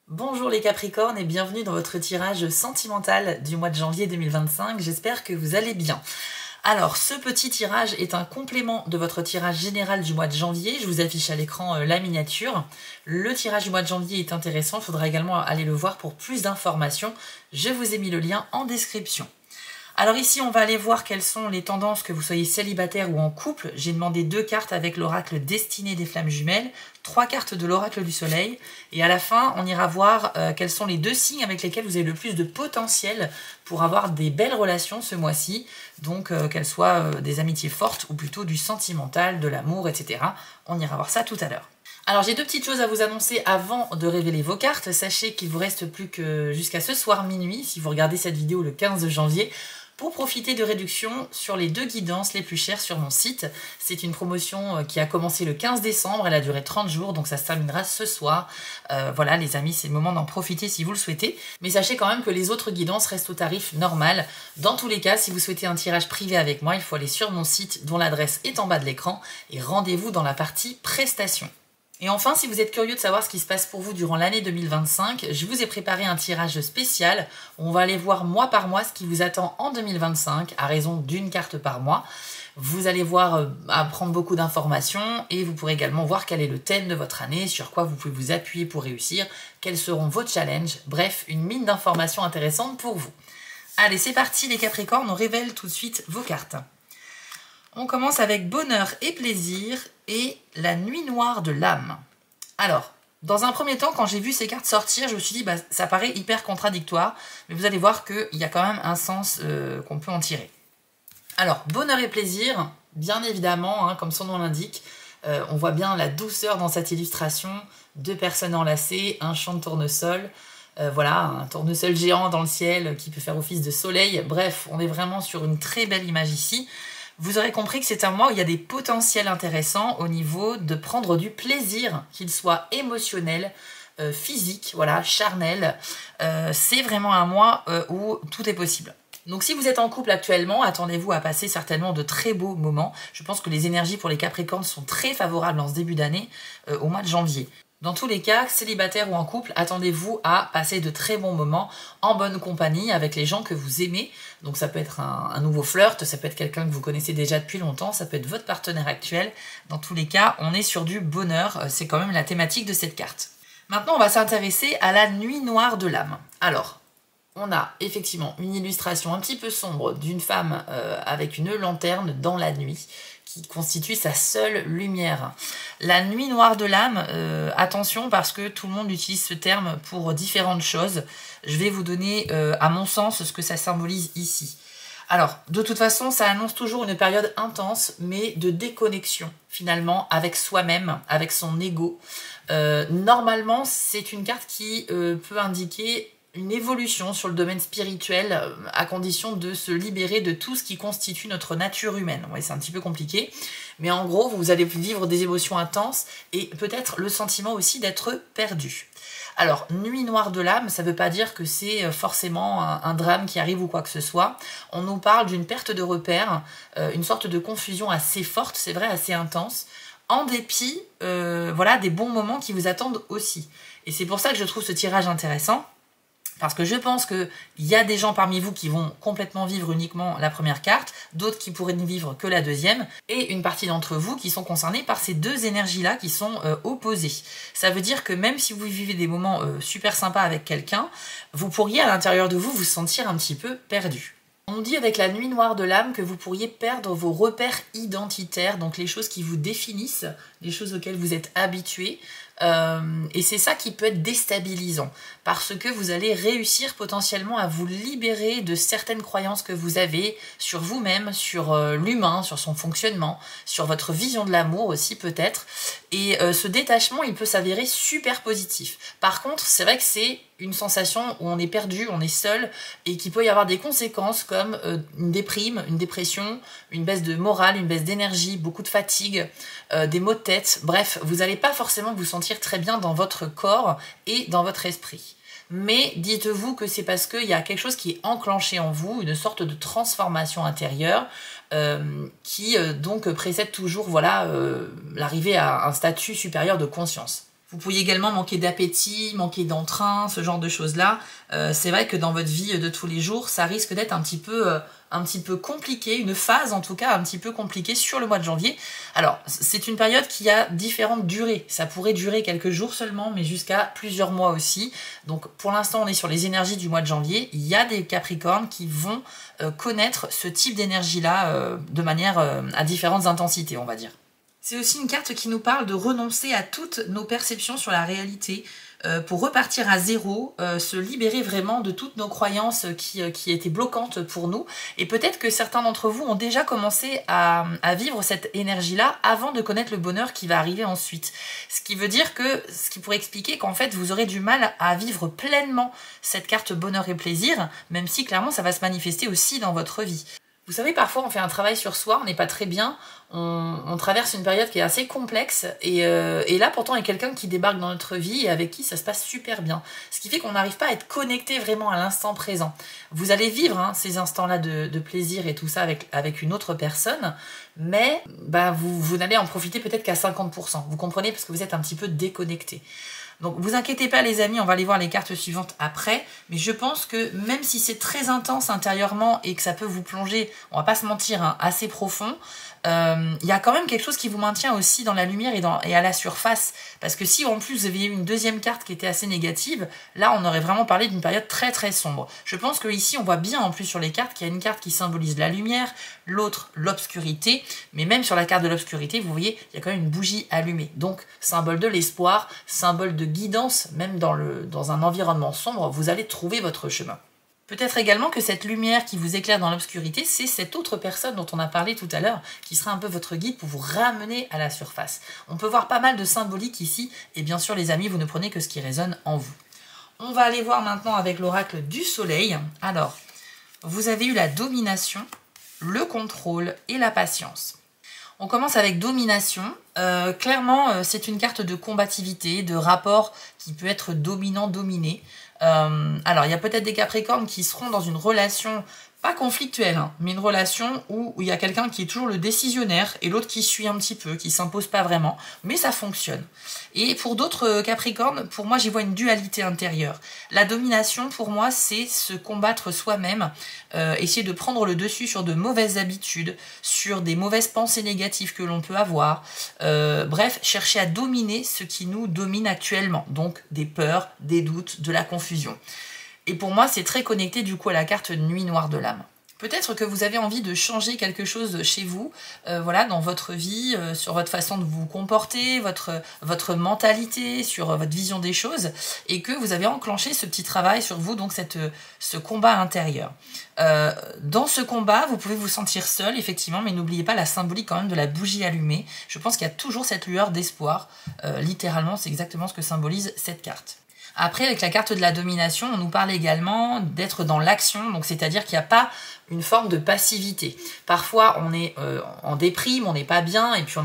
Bonjour les Capricornes et bienvenue dans votre tirage sentimental du mois de janvier 2025. J'espère que vous allez bien. Alors, ce petit tirage est un complément de votre tirage général du mois de janvier. Je vous affiche à l'écran la miniature. Le tirage du mois de janvier est intéressant. Il faudra également aller le voir pour plus d'informations. Je vous ai mis le lien en description. Alors ici, on va aller voir quelles sont les tendances, que vous soyez célibataire ou en couple. J'ai demandé 2 cartes avec l'oracle Destinée des Flammes Jumelles, 3 cartes de l'oracle du Soleil. Et à la fin, on ira voir quels sont les 2 signes avec lesquels vous avez le plus de potentiel pour avoir des belles relations ce mois-ci. Donc qu'elles soient des amitiés fortes ou plutôt du sentimental, de l'amour, etc. On ira voir ça tout à l'heure. Alors j'ai 2 petites choses à vous annoncer avant de révéler vos cartes. Sachez qu'il vous reste plus que jusqu'à ce soir minuit, si vous regardez cette vidéo le 15 janvier, pour profiter de réductions sur les 2 guidances les plus chères sur mon site. C'est une promotion qui a commencé le 15 décembre, elle a duré 30 jours, donc ça se terminera ce soir. Voilà les amis, c'est le moment d'en profiter si vous le souhaitez. Mais sachez quand même que les autres guidances restent au tarif normal. Dans tous les cas, si vous souhaitez un tirage privé avec moi, il faut aller sur mon site dont l'adresse est en bas de l'écran et rendez-vous dans la partie prestations. Et enfin, si vous êtes curieux de savoir ce qui se passe pour vous durant l'année 2025, je vous ai préparé un tirage spécial où on va aller voir mois par mois ce qui vous attend en 2025 à raison d'une carte par mois. Vous allez voir, apprendre beaucoup d'informations et vous pourrez également voir quel est le thème de votre année, sur quoi vous pouvez vous appuyer pour réussir, quels seront vos challenges, bref, une mine d'informations intéressantes pour vous. Allez, c'est parti les Capricornes, on révèle tout de suite vos cartes. On commence avec bonheur et plaisir et la nuit noire de l'âme. Alors, dans un premier temps, quand j'ai vu ces cartes sortir, je me suis dit, ça paraît hyper contradictoire, mais vous allez voir qu'il y a quand même un sens qu'on peut en tirer. Alors, bonheur et plaisir, bien évidemment, comme son nom l'indique, on voit bien la douceur dans cette illustration, 2 personnes enlacées, un champ de tournesol, voilà, un tournesol géant dans le ciel qui peut faire office de soleil. Bref, on est vraiment sur une très belle image ici. Vous aurez compris que c'est un mois où il y a des potentiels intéressants au niveau de prendre du plaisir, qu'il soit émotionnel, physique, voilà, charnel. C'est vraiment un mois où tout est possible. Donc si vous êtes en couple actuellement, attendez-vous à passer certainement de très beaux moments. Je pense que les énergies pour les Capricornes sont très favorables en ce début d'année, au mois de janvier. Dans tous les cas, célibataire ou en couple, attendez-vous à passer de très bons moments en bonne compagnie avec les gens que vous aimez. Donc ça peut être un nouveau flirt, ça peut être quelqu'un que vous connaissez déjà depuis longtemps, ça peut être votre partenaire actuel. Dans tous les cas, on est sur du bonheur, c'est quand même la thématique de cette carte. Maintenant, on va s'intéresser à la nuit noire de l'âme. Alors, on a effectivement une illustration un petit peu sombre d'une femme avec une lanterne dans la nuit, qui constitue sa seule lumière. La nuit noire de l'âme, attention parce que tout le monde utilise ce terme pour différentes choses. Je vais vous donner, à mon sens, ce que ça symbolise ici. Alors, de toute façon, ça annonce toujours une période intense, mais de déconnexion, finalement, avec soi-même, avec son ego. Normalement, c'est une carte qui peut indiquer une évolution sur le domaine spirituel à condition de se libérer de tout ce qui constitue notre nature humaine. Ouais, c'est un petit peu compliqué, mais en gros, vous allez vivre des émotions intenses et peut-être le sentiment aussi d'être perdu. Alors, nuit noire de l'âme, ça ne veut pas dire que c'est forcément un drame qui arrive ou quoi que ce soit. On nous parle d'une perte de repères, une sorte de confusion assez forte, c'est vrai, assez intense, en dépit voilà, des bons moments qui vous attendent aussi. Et c'est pour ça que je trouve ce tirage intéressant. Parce que je pense qu'il y a des gens parmi vous qui vont complètement vivre uniquement la première carte, d'autres qui pourraient ne vivre que la deuxième, et une partie d'entre vous qui sont concernés par ces 2 énergies-là qui sont opposées. Ça veut dire que même si vous vivez des moments super sympas avec quelqu'un, vous pourriez à l'intérieur de vous vous sentir un petit peu perdu. On nous dit avec la nuit noire de l'âme que vous pourriez perdre vos repères identitaires, donc les choses qui vous définissent, les choses auxquelles vous êtes habitués, et c'est ça qui peut être déstabilisant parce que vous allez réussir potentiellement à vous libérer de certaines croyances que vous avez sur vous-même, sur l'humain, sur son fonctionnement, sur votre vision de l'amour aussi peut-être, et ce détachement il peut s'avérer super positif. Par contre c'est vrai que c'est une sensation où on est perdu, on est seul et qu'il peut y avoir des conséquences comme une déprime, une dépression, une baisse de morale, une baisse d'énergie, beaucoup de fatigue, des maux de tête, bref, vous n'allez pas forcément vous sentir très bien dans votre corps et dans votre esprit. Mais dites-vous que c'est parce qu'il y a quelque chose qui est enclenché en vous, une sorte de transformation intérieure qui donc précède toujours voilà, l'arrivée à un statut supérieur de conscience. Vous pourriez également manquer d'appétit, manquer d'entrain, ce genre de choses-là. C'est vrai que dans votre vie de tous les jours, ça risque d'être un petit peu compliqué, une phase en tout cas un petit peu compliquée sur le mois de janvier. Alors, c'est une période qui a différentes durées. Ça pourrait durer quelques jours seulement, mais jusqu'à plusieurs mois aussi. Donc, pour l'instant, on est sur les énergies du mois de janvier. Il y a des Capricornes qui vont connaître ce type d'énergie-là de manière à différentes intensités, on va dire. C'est aussi une carte qui nous parle de renoncer à toutes nos perceptions sur la réalité pour repartir à zéro, se libérer vraiment de toutes nos croyances qui étaient bloquantes pour nous. Et peut-être que certains d'entre vous ont déjà commencé à vivre cette énergie-là avant de connaître le bonheur qui va arriver ensuite. Ce qui pourrait expliquer qu'en fait vous aurez du mal à vivre pleinement cette carte bonheur et plaisir, même si clairement ça va se manifester aussi dans votre vie. Vous savez, parfois on fait un travail sur soi, on n'est pas très bien, on traverse une période qui est assez complexe et là pourtant il y a quelqu'un qui débarque dans notre vie et avec qui ça se passe super bien. Ce qui fait qu'on n'arrive pas à être connecté vraiment à l'instant présent. Vous allez vivre ces instants-là de plaisir et tout ça avec une autre personne, mais vous n'allez en profiter peut-être qu'à 50%. Vous comprenez, parce que vous êtes un petit peu déconnecté. Donc vous inquiétez pas les amis, on va aller voir les cartes suivantes après, mais je pense que même si c'est très intense intérieurement et que ça peut vous plonger, on va pas se mentir, assez profond, il y a quand même quelque chose qui vous maintient aussi dans la lumière et à la surface, parce que si en plus vous aviez eu une deuxième carte qui était assez négative, là on aurait vraiment parlé d'une période très très sombre. Je pense que ici on voit bien en plus sur les cartes qu'il y a une carte qui symbolise la lumière, l'autre l'obscurité, mais même sur la carte de l'obscurité, vous voyez, il y a quand même une bougie allumée, donc symbole de l'espoir, symbole de guidance, même dans un environnement sombre, vous allez trouver votre chemin. Peut-être également que cette lumière qui vous éclaire dans l'obscurité, c'est cette autre personne dont on a parlé tout à l'heure, qui sera un peu votre guide pour vous ramener à la surface. On peut voir pas mal de symbolique ici, et bien sûr les amis, vous ne prenez que ce qui résonne en vous. On va aller voir maintenant avec l'oracle du soleil. Alors, vous avez eu la domination, le contrôle et la patience. On commence avec domination. Clairement, c'est une carte de combativité, de rapport qui peut être dominant-dominé. Alors, il y a peut-être des Capricornes qui seront dans une relation, pas conflictuelle, mais une relation où il y a quelqu'un qui est toujours le décisionnaire et l'autre qui suit un petit peu, qui s'impose pas vraiment, mais ça fonctionne. Et pour d'autres Capricornes, pour moi, j'y vois une dualité intérieure. La domination, pour moi, c'est se combattre soi-même, essayer de prendre le dessus sur de mauvaises habitudes, sur des mauvaises pensées négatives que l'on peut avoir. Bref, chercher à dominer ce qui nous domine actuellement, donc des peurs, des doutes, de la confusion. Et pour moi, c'est très connecté du coup à la carte Nuit Noire de l'âme. Peut-être que vous avez envie de changer quelque chose chez vous, voilà, dans votre vie, sur votre façon de vous comporter, votre mentalité, sur votre vision des choses, et que vous avez enclenché ce petit travail sur vous, donc ce combat intérieur. Dans ce combat, vous pouvez vous sentir seul, effectivement, mais n'oubliez pas la symbolique quand même de la bougie allumée. Je pense qu'il y a toujours cette lueur d'espoir. Littéralement, c'est exactement ce que symbolise cette carte. Après, avec la carte de la domination, on nous parle également d'être dans l'action, donc c'est-à-dire qu'il n'y a pas une forme de passivité. Parfois, on est en déprime, on n'est pas bien, et puis on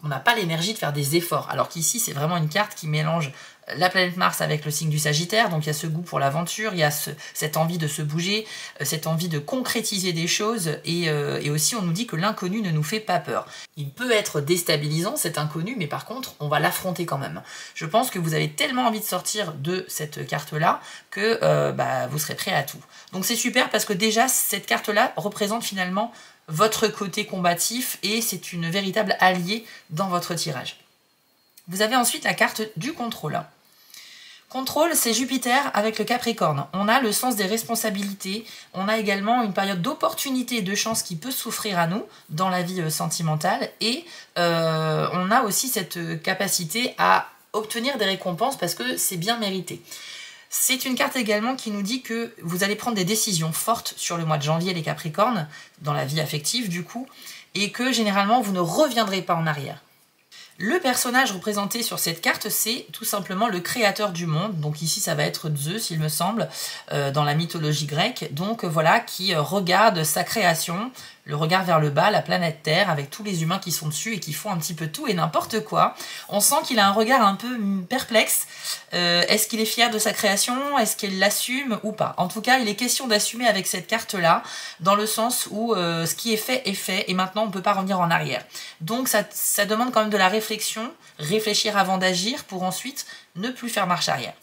n'a pas l'énergie de faire des efforts. Alors qu'ici, c'est vraiment une carte qui mélange la planète Mars avec le signe du Sagittaire, donc il y a ce goût pour l'aventure, il y a cette envie de se bouger, cette envie de concrétiser des choses, et aussi on nous dit que l'inconnu ne nous fait pas peur. Il peut être déstabilisant cet inconnu, mais par contre on va l'affronter quand même. Je pense que vous avez tellement envie de sortir de cette carte-là que vous serez prêt à tout. Donc c'est super parce que déjà cette carte-là représente finalement votre côté combatif et c'est une véritable alliée dans votre tirage. Vous avez ensuite la carte du contrôle. Contrôle, c'est Jupiter avec le Capricorne. On a le sens des responsabilités, on a également une période d'opportunité et de chance qui peut s'offrir à nous dans la vie sentimentale et on a aussi cette capacité à obtenir des récompenses parce que c'est bien mérité. C'est une carte également qui nous dit que vous allez prendre des décisions fortes sur le mois de janvier, les Capricornes, dans la vie affective du coup, et que généralement vous ne reviendrez pas en arrière. Le personnage représenté sur cette carte, c'est tout simplement le créateur du monde. Donc ici, ça va être Zeus, il me semble, dans la mythologie grecque. Donc voilà, qui regarde sa création, le regard vers le bas, la planète Terre, avec tous les humains qui sont dessus et qui font un petit peu tout et n'importe quoi. On sent qu'il a un regard un peu perplexe. Est-ce qu'il est fier de sa création? Est-ce qu'il l'assume ou pas? En tout cas, il est question d'assumer avec cette carte-là, dans le sens où ce qui est fait, et maintenant on ne peut pas revenir en arrière. Donc ça demande quand même de la réflexion, réfléchir avant d'agir pour ensuite ne plus faire marche arrière.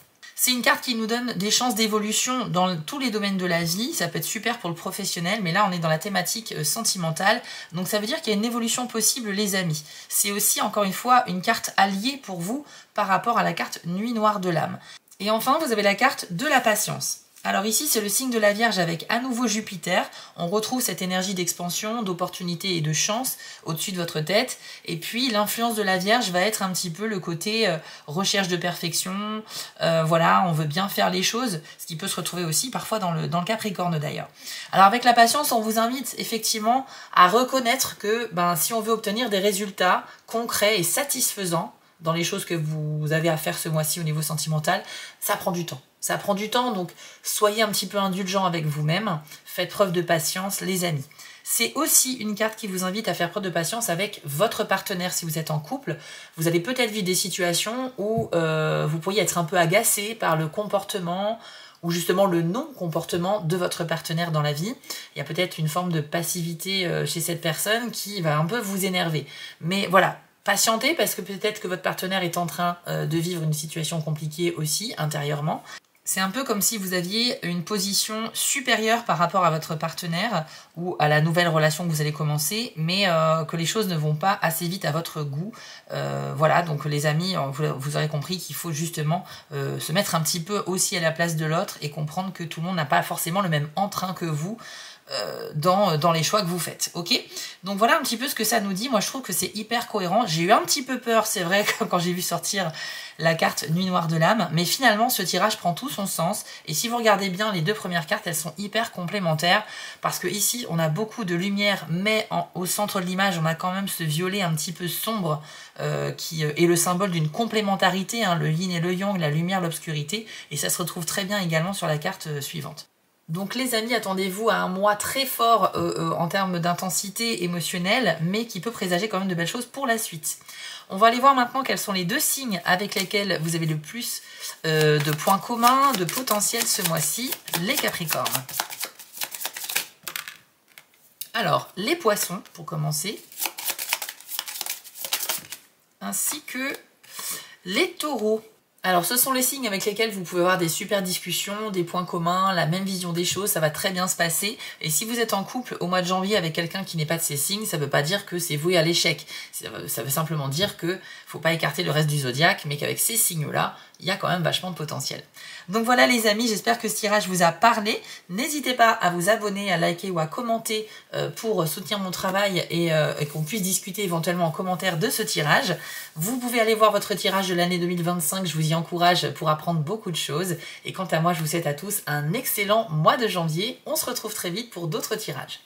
C'est une carte qui nous donne des chances d'évolution dans tous les domaines de la vie. Ça peut être super pour le professionnel, mais là on est dans la thématique sentimentale. Donc ça veut dire qu'il y a une évolution possible, les amis. C'est aussi, encore une fois, une carte alliée pour vous par rapport à la carte Nuit Noire de l'âme. Et enfin, vous avez la carte de la patience. Alors ici, c'est le signe de la Vierge avec à nouveau Jupiter. On retrouve cette énergie d'expansion, d'opportunité et de chance au-dessus de votre tête. Et puis, l'influence de la Vierge va être un petit peu le côté recherche de perfection. Voilà, on veut bien faire les choses, ce qui peut se retrouver aussi parfois dans le Capricorne d'ailleurs. Alors avec la patience, on vous invite effectivement à reconnaître que si on veut obtenir des résultats concrets et satisfaisants dans les choses que vous avez à faire ce mois-ci au niveau sentimental, ça prend du temps. Ça prend du temps, donc soyez un petit peu indulgents avec vous-même, faites preuve de patience, les amis. C'est aussi une carte qui vous invite à faire preuve de patience avec votre partenaire si vous êtes en couple. Vous allez peut-être vivre des situations où vous pourriez être un peu agacé par le comportement ou justement le non-comportement de votre partenaire dans la vie. Il y a peut-être une forme de passivité chez cette personne qui va un peu vous énerver. Mais voilà, patientez parce que peut-être que votre partenaire est en train de vivre une situation compliquée aussi intérieurement. C'est un peu comme si vous aviez une position supérieure par rapport à votre partenaire ou à la nouvelle relation que vous allez commencer, mais que les choses ne vont pas assez vite à votre goût. Voilà, donc les amis, vous aurez compris qu'il faut justement se mettre un petit peu aussi à la place de l'autre et comprendre que tout le monde n'a pas forcément le même entrain que vous dans les choix que vous faites, ok? Donc voilà un petit peu ce que ça nous dit. Moi je trouve que c'est hyper cohérent. J'ai eu un petit peu peur, c'est vrai, quand j'ai vu sortir la carte Nuit Noire de l'âme, mais finalement ce tirage prend tout son sens, et si vous regardez bien les deux premières cartes, elles sont hyper complémentaires, parce que ici on a beaucoup de lumière, mais au centre de l'image on a quand même ce violet un petit peu sombre qui est le symbole d'une complémentarité, hein, le yin et le yang, la lumière, l'obscurité, et ça se retrouve très bien également sur la carte suivante. Donc les amis, attendez-vous à un mois très fort en termes d'intensité émotionnelle, mais qui peut présager quand même de belles choses pour la suite. On va aller voir maintenant quels sont les deux signes avec lesquels vous avez le plus de points communs, de potentiel ce mois-ci, les Capricornes. Alors, les Poissons, pour commencer, ainsi que les Taureaux. Alors ce sont les signes avec lesquels vous pouvez avoir des super discussions, des points communs, la même vision des choses, ça va très bien se passer. Et si vous êtes en couple au mois de janvier avec quelqu'un qui n'est pas de ces signes, ça ne veut pas dire que c'est voué à l'échec. Ça veut simplement dire que faut pas écarter le reste du zodiaque, mais qu'avec ces signes-là, il y a quand même vachement de potentiel. Donc voilà les amis, j'espère que ce tirage vous a parlé. N'hésitez pas à vous abonner, à liker ou à commenter pour soutenir mon travail et qu'on puisse discuter éventuellement en commentaire de ce tirage. Vous pouvez aller voir votre tirage de l'année 2025, je vous y encourage pour apprendre beaucoup de choses. Et quant à moi, je vous souhaite à tous un excellent mois de janvier. On se retrouve très vite pour d'autres tirages.